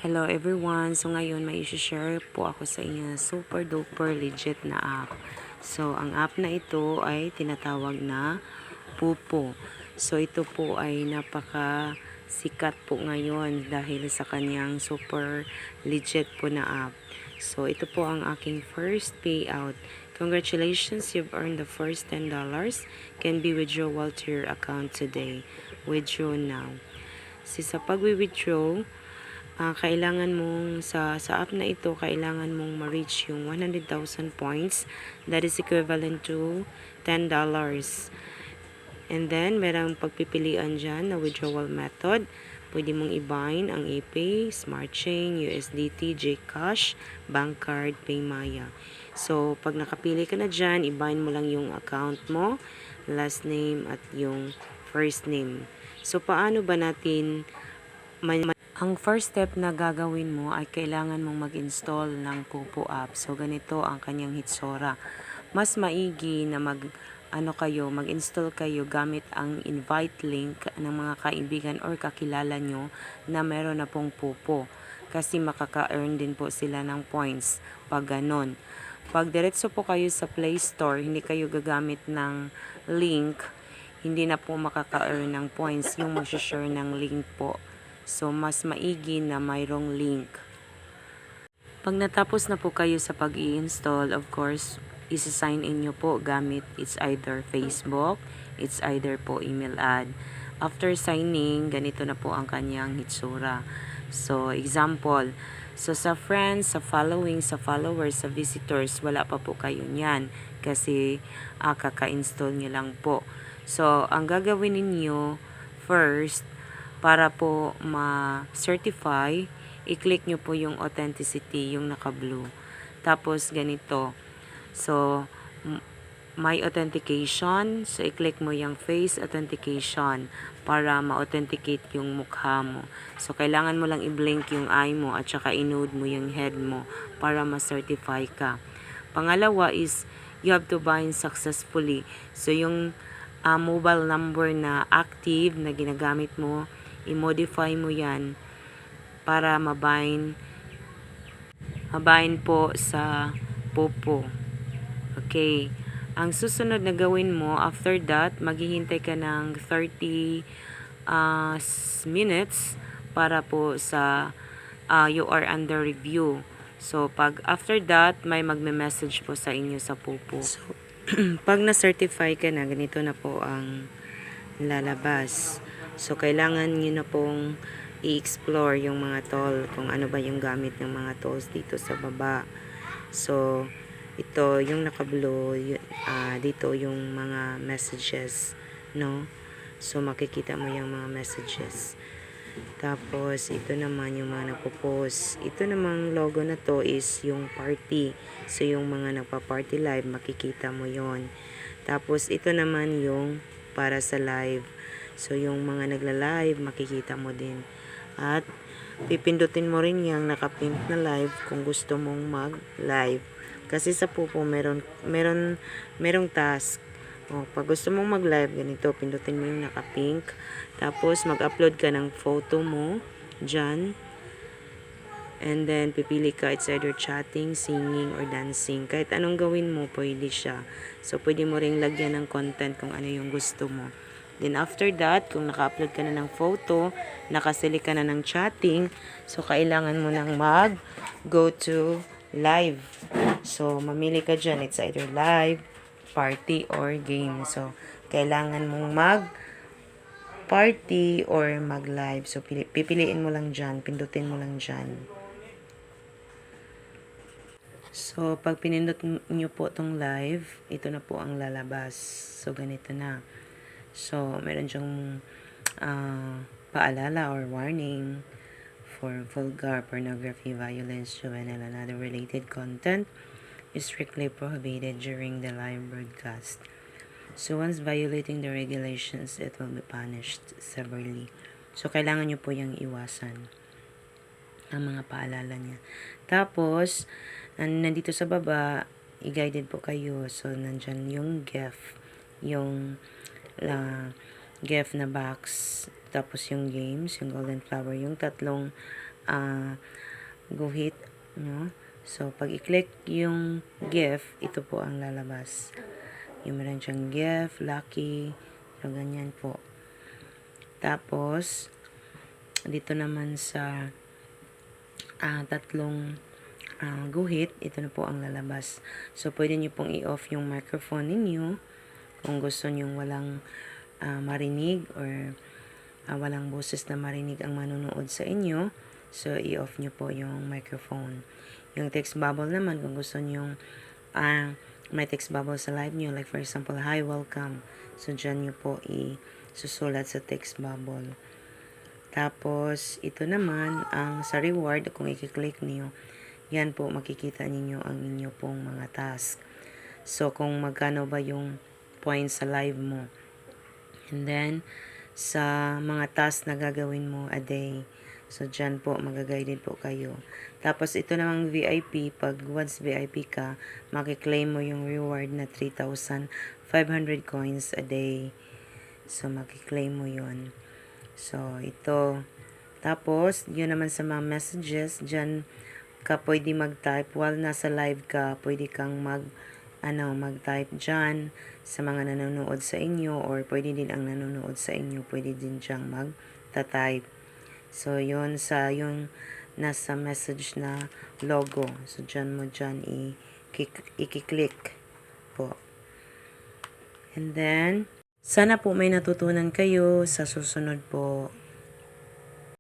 Hello everyone! So ngayon may i-share po ako sa inyo na super duper legit na app. So ang app na ito ay tinatawag na Pupo. So ito po ay napaka sikat po ngayon dahil sa kanyang super legit po na app. So ito po ang aking first payout. Congratulations, you've earned the first $10. Can be withdrawal to your account today. Withdraw now. So sa pag-withdraw, kailangan mong sa app na ito, kailangan mong ma-reach yung 100,000 points. That is equivalent to $10. And then, merang pagpipilian dyan na withdrawal method. Pwede mong i-bind ang ePay, Smart Chain, USDT, Gcash, Bank Card, Paymaya. So, pag nakapili ka na dyan, i-bind mo lang yung account mo, last name at yung first name. So, paano ba natin ang first step na gagawin mo ay kailangan mong mag-install ng Pupo app. So, ganito ang kanyang hitsura. Mas maigi na mag-install kayo gamit ang invite link ng mga kaibigan or kakilala nyo na meron na pong Pupo. Kasi makaka-earn din po sila ng points pag ganon. Pag diretso po kayo sa Play Store, hindi kayo gagamit ng link, hindi na po makaka-earn ng points yung mag-share ng link po. So, mas maigi na mayroong link. Pag natapos na po kayo sa pag-i-install, of course, isa-sign in nyo po gamit it's either Facebook, it's either po email ad. After signing, ganito na po ang kanyang hitsura. So, example, so sa friends, sa following, sa followers, sa visitors, wala pa po kayo niyan kasi kaka-install nyo lang po. So, ang gagawin ninyo first, para po ma-certify, i-click nyo po yung authenticity, yung naka-blue. Tapos, ganito. So, my authentication. So, i-click mo yung face authentication para ma-authenticate yung mukha mo. So, kailangan mo lang i-blink yung eye mo at saka i-node mo yung head mo para ma-certify ka. Pangalawa is, you have to bind successfully. So, yung mobile number na active na ginagamit mo, i-modify mo yan para mabind po sa Pupo. Okay. Ang susunod na gawin mo, after that, maghihintay ka ng 30 minutes para po sa you are under review. So, pag after that, may magme-message po sa inyo sa Pupo. So, pag na-certify ka na, ganito na po ang lalabas. So, kailangan nyo na pong i-explore yung mga tool, kung ano ba yung gamit ng mga tools dito sa baba. So, ito, yung naka-blue, dito yung mga messages, no? So, makikita mo yung mga messages. Tapos, ito naman yung mga napopost. Ito namang logo na to is yung party. So, yung mga nagpa-party live, makikita mo yon. Tapos, ito naman yung para sa live. So, yung mga nagla-live, makikita mo din. At, pipindutin mo rin yung naka-pink na live kung gusto mong mag-live. Kasi sa Pupo, merong task. O, pag gusto mong mag-live, ganito, pindutin mo yung naka-pink. Tapos, mag-upload ka ng photo mo, dyan. And then, pipili ka, it's either chatting, singing, or dancing. Kahit anong gawin mo, pwede siya. So, pwede mo ring lagyan ng content kung ano yung gusto mo. Then, after that, kung naka-upload ka na ng photo, nakaselect ka na ng chatting, so, kailangan mo nang go to live. So, mamili ka dyan. It's either live, party, or game. So, kailangan mong party or mag-live. So, pipiliin mo lang dyan. Pindutin mo lang dyan. So, pag pinindot nyo po tong live, ito na po ang lalabas. So, ganito na. So, meron dyang paalala or warning for vulgar, pornography, violence, juvenile, and other related content is strictly prohibited during the live broadcast. So, once violating the regulations, it will be punished severely. So, kailangan nyo po yung iwasan ang mga paalala niya. Tapos, nandito sa baba, i-guided po kayo. So, nandyan yung GEF, yung GEF na box, tapos yung games, yung golden flower, yung tatlong guhit, no? So, pag i-click yung gift, ito po ang lalabas. Yung meron siyang gift, lucky, so ganyan po. Tapos, dito naman sa tatlong guhit, ito na po ang lalabas. So, pwede nyo pong i-off yung microphone ninyo kung gusto nyo walang marinig or walang boses na marinig ang manonood sa inyo. So, i-off nyo po yung microphone. Yung text bubble naman, kung gusto nyo may text bubble sa live nyo, like for example, hi, welcome. So, dyan nyo po i-susulat sa text bubble. Tapos, ito naman, ang sa reward, kung i-click niyo, yan po, makikita ninyo ang inyo pong mga task. So, kung magkano ba yung points sa live mo. And then, sa mga task na gagawin mo a day. So, dyan po, magaguided po kayo. Tapos, ito namang VIP, pag once VIP ka, makiklaim mo yung reward na 3,500 coins a day. So, makiklaim mo yun. So, ito. Tapos, yun naman sa mga messages, dyan ka pwede mag-type. While nasa live ka, pwede kang mag-type dyan sa mga nanonood sa inyo or pwede din ang nanonood sa inyo, pwede din dyan mag-type. So, yun sa yung nasa message na logo. So, dyan mo dyan i-click po. And then, sana po may natutunan kayo sa susunod po.